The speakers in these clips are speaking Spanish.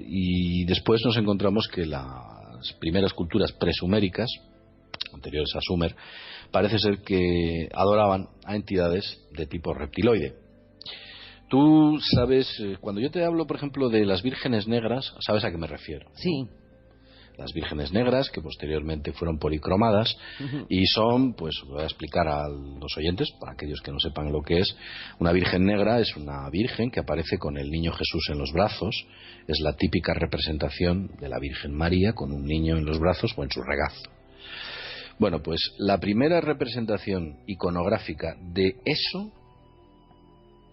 y después nos encontramos que las primeras culturas presuméricas, anteriores a Sumer, parece ser que adoraban a entidades de tipo reptiloide. Tú sabes, cuando yo te hablo, por ejemplo, de las vírgenes negras, ¿sabes a qué me refiero? Sí. Las vírgenes negras, que posteriormente fueron policromadas, y son, pues voy a explicar a los oyentes, para aquellos que no sepan lo que es, una virgen negra es una virgen que aparece con el niño Jesús en los brazos, es la típica representación de la Virgen María con un niño en los brazos o en su regazo. Bueno, pues la primera representación iconográfica de eso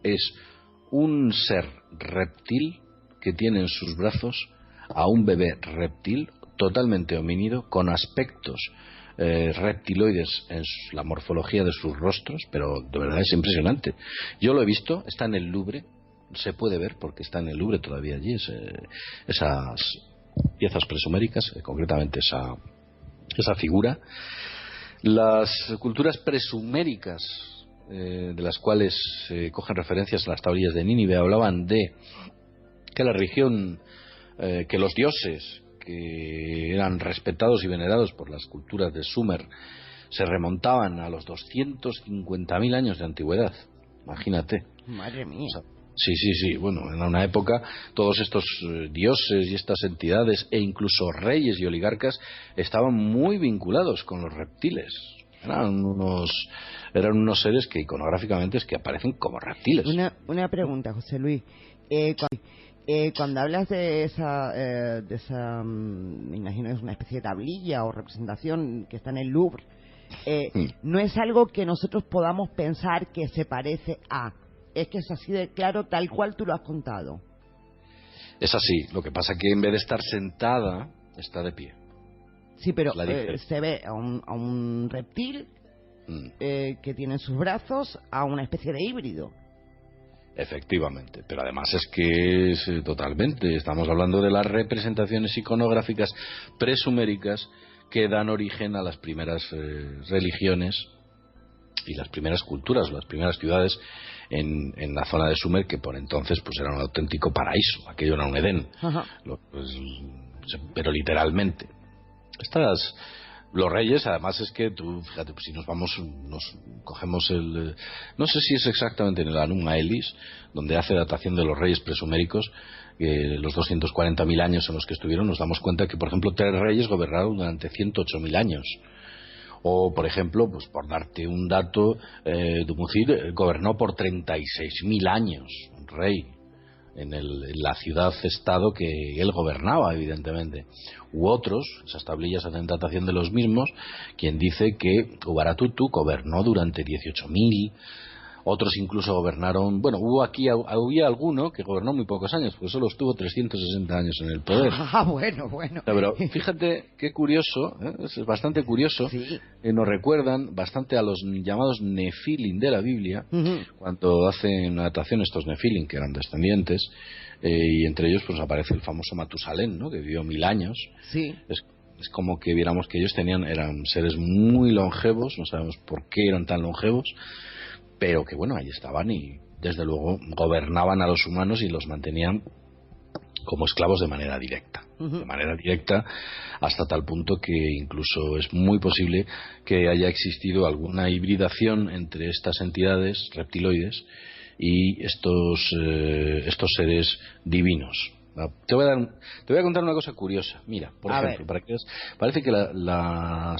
es un ser reptil que tiene en sus brazos a un bebé reptil totalmente homínido, con aspectos reptiloides en la morfología de sus rostros, pero de verdad es impresionante. Yo lo he visto, está en el Louvre, se puede ver porque está en el Louvre todavía allí, esas piezas presuméricas, concretamente esa figura. Las culturas presuméricas, de las cuales se cogen referencias a las tablillas de Nínive, hablaban de que la religión, que los dioses que eran respetados y venerados por las culturas de Sumer se remontaban a los 250.000 años de antigüedad. Imagínate. Madre mía. O sea, sí, bueno, en una época todos estos dioses y estas entidades e incluso reyes y oligarcas estaban muy vinculados con los reptiles. Eran unos seres que iconográficamente es que aparecen como reptiles. Una pregunta, José Luis. Cuando hablas de esa, me imagino es una especie de tablilla o representación que está en el Louvre, no es algo que nosotros podamos pensar que se parece a, es que es así de claro, tal cual tú lo has contado. Es así, lo que pasa que en vez de estar sentada, está de pie. Sí, pero se ve a un reptil que tiene en sus brazos a una especie de híbrido. Efectivamente, pero además es que es totalmente, estamos hablando de las representaciones iconográficas presuméricas que dan origen a las primeras religiones y las primeras culturas, las primeras ciudades en la zona de Sumer, que por entonces pues era un auténtico paraíso, aquello era un Edén, pero literalmente. Los reyes, además es que tú, fíjate, pues si nos cogemos no sé si es exactamente en el Anuma Elis, donde hace datación de los reyes presuméricos, los 240.000 años en los que estuvieron, nos damos cuenta que, por ejemplo, 3 reyes gobernaron durante 108.000 años. O, por ejemplo, pues por darte un dato, Dumucid gobernó por 36.000 años, un rey, en la ciudad-estado que él gobernaba, evidentemente. U otros, esas tablillas hacen datación de los mismos, quien dice que Ubaratutu gobernó durante 18.000, otros incluso gobernaron, bueno, había alguno que gobernó muy pocos años, porque solo estuvo 360 años en el poder. Bueno. Pero fíjate qué curioso, es bastante curioso, sí. Nos recuerdan bastante a los llamados Nefilim de la Biblia, cuando hacen datación estos Nefilim, que eran descendientes, y entre ellos pues aparece el famoso Matusalén, ¿no?, que vivió 1000 años. Sí. Es como que viéramos que ellos eran seres muy longevos, no sabemos por qué eran tan longevos, pero que bueno, ahí estaban y desde luego gobernaban a los humanos y los mantenían como esclavos de manera directa, hasta tal punto que incluso es muy posible que haya existido alguna hibridación entre estas entidades reptiloides y estos seres divinos. Te voy a contar una cosa curiosa. Mira, por ejemplo, parece que la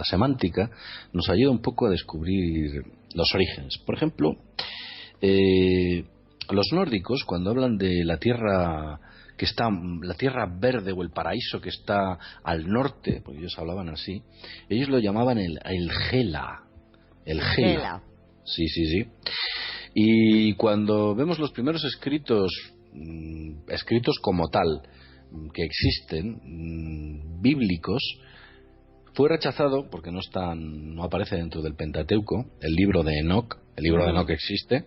semántica nos ayuda un poco a descubrir los orígenes. Por ejemplo, los nórdicos, cuando hablan de la tierra la tierra verde o el paraíso que está al norte, porque ellos hablaban así, ellos lo llamaban el Hela. El Hela. Sí. Y cuando vemos los primeros escritos como tal que existen, bíblicos, fue rechazado porque no aparece dentro del Pentateuco el libro de Enoc. El libro de Enoc existe,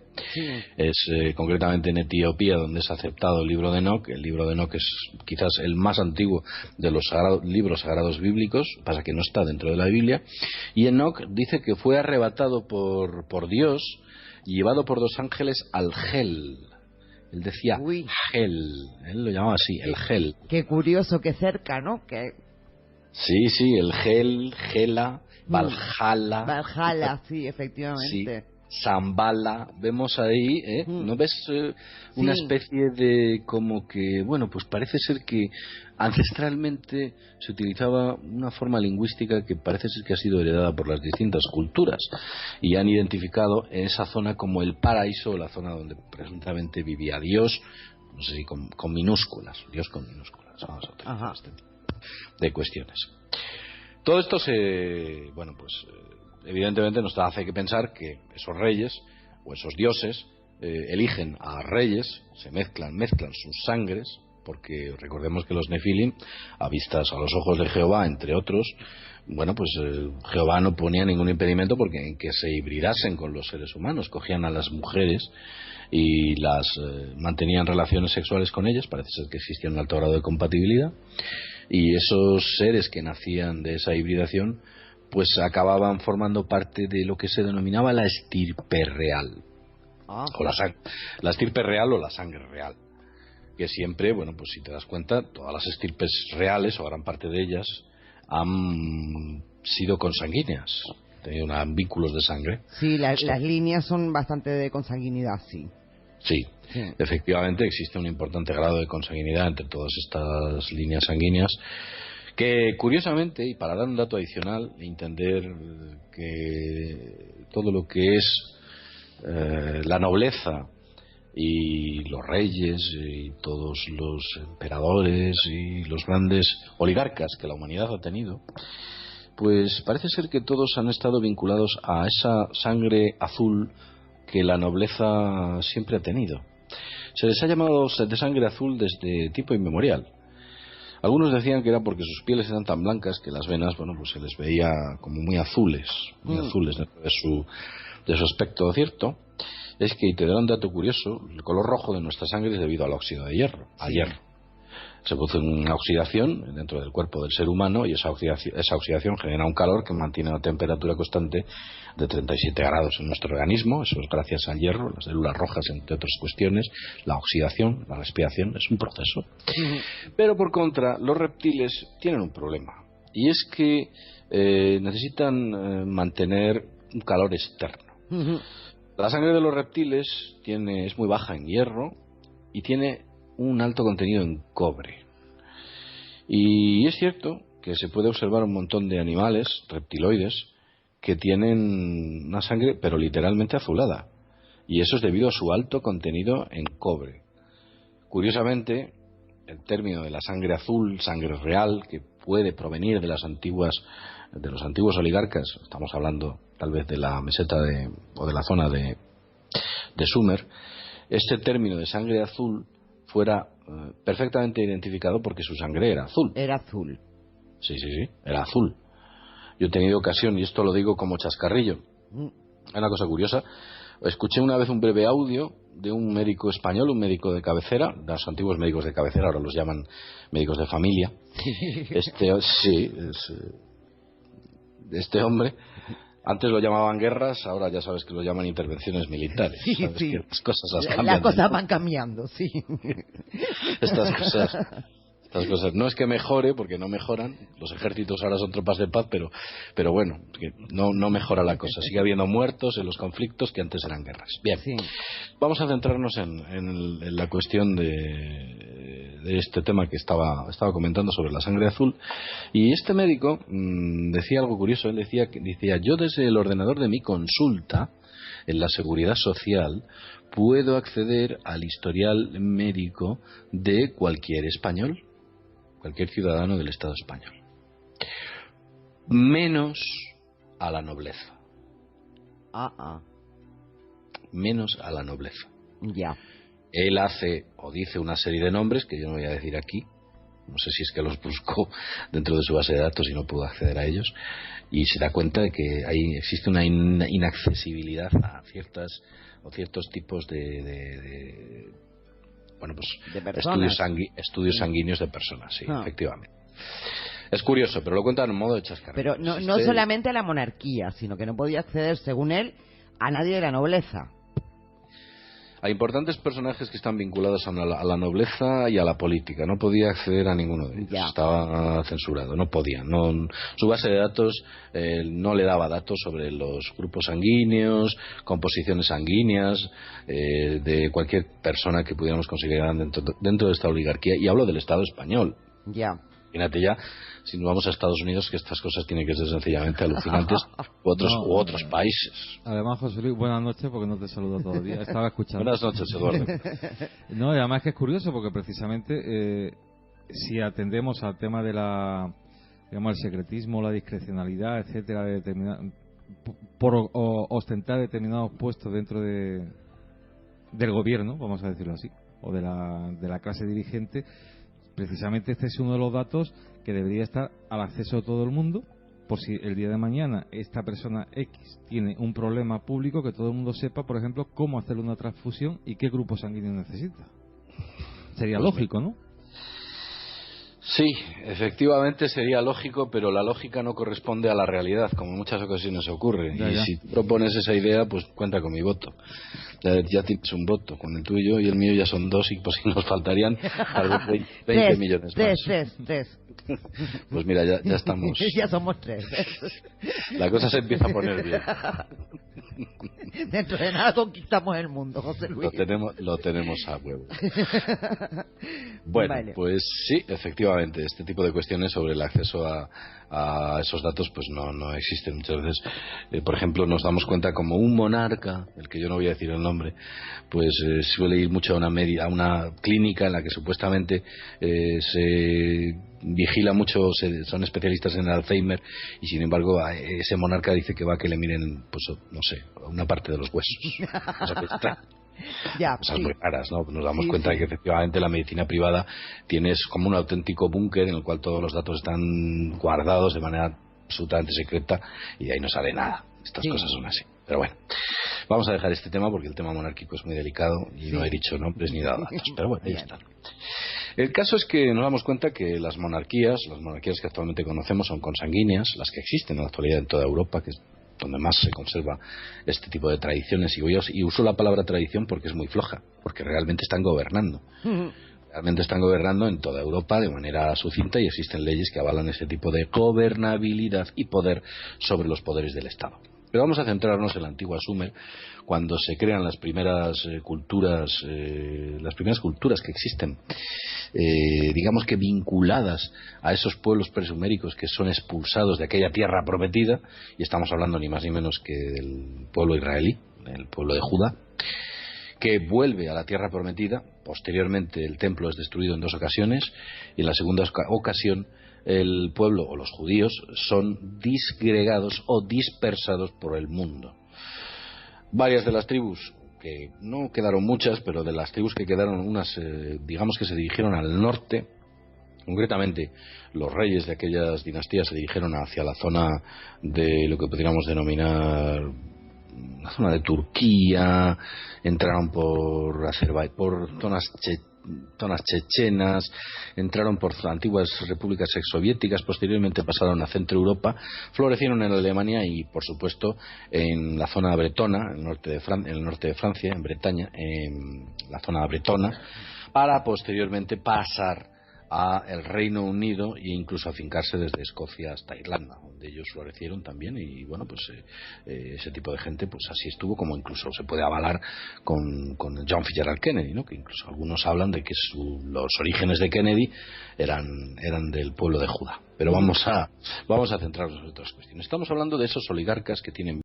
es concretamente en Etiopía donde es aceptado el libro de Enoc. El libro de Enoc es quizás el más antiguo de los libros sagrados bíblicos, pasa que no está dentro de la Biblia. Y Enoc dice que fue arrebatado por Dios y llevado por 2 ángeles al Hel, Él decía Uy. gel, él lo llamaba así, el gel. Qué curioso, qué cerca, ¿no? Que Sí, sí, el gel, gela, Valhalla. Valhalla, sí, Sí, efectivamente. Zambala, vemos ahí, ¿no ves una Sí. especie de como que, bueno, pues parece ser que ancestralmente se utilizaba una forma lingüística que parece ser que ha sido heredada por las distintas culturas y han identificado esa zona como el paraíso, la zona donde presuntamente vivía Dios, no sé si con minúsculas, Dios con minúsculas, vamos a utilizar Ajá. este tipo de cuestiones. Todo esto evidentemente nos hace que pensar que esos reyes o esos dioses eligen a reyes, se mezclan sus sangres, porque recordemos que los nefilim, a los ojos de Jehová, entre otros, bueno, pues Jehová no ponía ningún impedimento porque en que se hibridasen con los seres humanos, cogían a las mujeres y las mantenían relaciones sexuales con ellas, parece ser que existía un alto grado de compatibilidad, y esos seres que nacían de esa hibridación pues acababan formando parte de lo que se denominaba la estirpe real, o la estirpe real o la sangre real, que siempre, bueno, pues si te das cuenta, todas las estirpes reales o gran parte de ellas han sido consanguíneas, tenido vínculos de sangre. Sí, las líneas son bastante de consanguinidad, sí. Sí, efectivamente existe un importante grado de consanguinidad entre todas estas líneas sanguíneas, que curiosamente, y para dar un dato adicional, entender que todo lo que es la nobleza y los reyes y todos los emperadores y los grandes oligarcas que la humanidad ha tenido, pues parece ser que todos han estado vinculados a esa sangre azul que la nobleza siempre ha tenido. Se les ha llamado de sangre azul desde tiempo inmemorial. Algunos decían que era porque sus pieles eran tan blancas que las venas, bueno, pues se les veía como muy azules dentro de su aspecto. Cierto es que, y te daré un dato curioso, el color rojo de nuestra sangre es debido al óxido de hierro, hierro. Se produce una oxidación dentro del cuerpo del ser humano y esa oxidación genera un calor que mantiene una temperatura constante de 37 grados en nuestro organismo. Eso es gracias al hierro, las células rojas, entre otras cuestiones. La oxidación, la respiración, es un proceso. Pero por contra, los reptiles tienen un problema, y es que necesitan mantener un calor externo. La sangre de los reptiles es muy baja en hierro y tiene un alto contenido en cobre. Y es cierto que se puede observar un montón de animales reptiloides que tienen una sangre pero literalmente azulada, y eso es debido a su alto contenido en cobre. Curiosamente, el término de la sangre azul, sangre real, que puede provenir de los antiguos oligarcas, estamos hablando tal vez de la meseta o de la zona de Sumer, este término de sangre azul fuera perfectamente identificado porque su sangre era azul. Era azul. Sí, era azul. Yo he tenido ocasión, y esto lo digo como chascarrillo, es una cosa curiosa, escuché una vez un breve audio de un médico español, un médico de cabecera, los antiguos médicos de cabecera, ahora los llaman médicos de familia. Este hombre, antes lo llamaban guerras, ahora ya sabes que lo llaman intervenciones militares. Sabes que las cosas cambian. Las cosas van cambiando, sí. Estas cosas no es que mejore, porque no mejoran. Los ejércitos ahora son tropas de paz, pero bueno, que no mejora la cosa. Sigue habiendo muertos en los conflictos que antes eran guerras. Bien, vamos a centrarnos en la cuestión de este tema que estaba comentando sobre la sangre azul. Y este médico decía algo curioso. Él decía, yo desde el ordenador de mi consulta en la Seguridad Social puedo acceder al historial médico de cualquier español, cualquier ciudadano del Estado español, menos a la nobleza. Menos a la nobleza. Ya. Él hace o dice una serie de nombres que yo no voy a decir aquí. No sé si es que los buscó dentro de su base de datos y no pudo acceder a ellos, y se da cuenta de que existe una inaccesibilidad a ciertos tipos de estudios sanguíneos de personas, sí, efectivamente. Es curioso, pero lo cuentan en modo de chascarrillo. Pero no solamente a la monarquía, sino que no podía acceder, según él, a nadie de la nobleza. a importantes personajes que están vinculados a la nobleza y a la política. No podía acceder a ninguno de ellos. Ya. Estaba censurado, no podía. No, su base de datos no le daba datos sobre los grupos sanguíneos, composiciones sanguíneas, de cualquier persona que pudiéramos considerar dentro de esta oligarquía. Y hablo del Estado español. Ya. Imagínate ya, si nos vamos a Estados Unidos, que estas cosas tienen que ser sencillamente alucinantes, u otros países. Además, José Luis, buenas noches, porque no te saludo todavía. Estaba escuchando. Buenas noches, Eduardo. No, y además que es curioso, porque precisamente si atendemos al tema de el secretismo, la discrecionalidad, etcétera, por ostentar determinados puestos dentro del gobierno, vamos a decirlo así, o de la clase dirigente, precisamente este es uno de los datos que debería estar al acceso de todo el mundo, por si el día de mañana esta persona X tiene un problema público, que todo el mundo sepa, por ejemplo, cómo hacerle una transfusión y qué grupo sanguíneo necesita. Sería lógico, ¿no? Sí, efectivamente sería lógico, pero la lógica no corresponde a la realidad, como en muchas ocasiones ocurre. Ya. Y si propones esa idea, pues cuenta con mi voto. Ya tienes un voto, con el tuyo y el mío ya son 2, y pues nos faltarían algo 20 millones más. Tres. Pues mira, ya estamos. Ya somos 3. La cosa se empieza a poner bien. Dentro de nada conquistamos el mundo, José Luis. Lo tenemos a huevo. Bueno, vale. Pues sí, efectivamente, este tipo de cuestiones sobre el acceso a esos datos pues no existen muchas veces. Por ejemplo, nos damos cuenta como un monarca, el que yo no voy a decir el nombre, pues suele ir mucho a una clínica en la que supuestamente se vigila mucho, son especialistas en el Alzheimer, y sin embargo ese monarca dice que va a que le miren, pues no sé, una parte de los huesos. O sea, que está. Ya, Cosas sí. muy raras, ¿no? Nos damos cuenta de que efectivamente la medicina privada tienes como un auténtico búnker en el cual todos los datos están guardados de manera absolutamente secreta, y de ahí no sale nada. Estas cosas son así. Pero bueno, vamos a dejar este tema porque el tema monárquico es muy delicado y no he dicho nombres ni dado datos. Pero bueno, ahí está. El caso es que nos damos cuenta que las monarquías que actualmente conocemos son consanguíneas, las que existen en la actualidad en toda Europa, que es donde más se conserva este tipo de tradiciones, y uso la palabra tradición porque es muy floja, porque realmente están gobernando. Realmente están gobernando en toda Europa de manera sucinta, y existen leyes que avalan ese tipo de gobernabilidad y poder sobre los poderes del Estado. Pero vamos a centrarnos en la antigua Sumer, cuando se crean las primeras culturas que existen, digamos que vinculadas a esos pueblos presuméricos que son expulsados de aquella tierra prometida, y estamos hablando ni más ni menos que del pueblo israelí, el pueblo de Judá, que vuelve a la tierra prometida. Posteriormente el templo es destruido en 2 ocasiones, y en la segunda ocasión el pueblo o los judíos son disgregados o dispersados por el mundo. Varias de las tribus, que no quedaron muchas, pero de las tribus que quedaron, unas digamos que se dirigieron al norte. Concretamente, los reyes de aquellas dinastías se dirigieron hacia la zona de lo que podríamos denominar la zona de Turquía, entraron por Azerbaiyán, por zonas chechenas, entraron por antiguas repúblicas exsoviéticas, posteriormente pasaron a Centro Europa, florecieron en Alemania y, por supuesto, en la zona bretona, en el norte de Francia, en Bretaña, en la zona bretona, para posteriormente pasar a el Reino Unido e incluso afincarse desde Escocia hasta Irlanda, donde ellos florecieron también. Y bueno, pues ese tipo de gente pues así estuvo, como incluso se puede avalar con John Fitzgerald Kennedy, ¿no? Que incluso algunos hablan de que los orígenes de Kennedy eran del pueblo de Judá. Pero vamos a centrarnos en otras cuestiones. Estamos hablando de esos oligarcas que tienen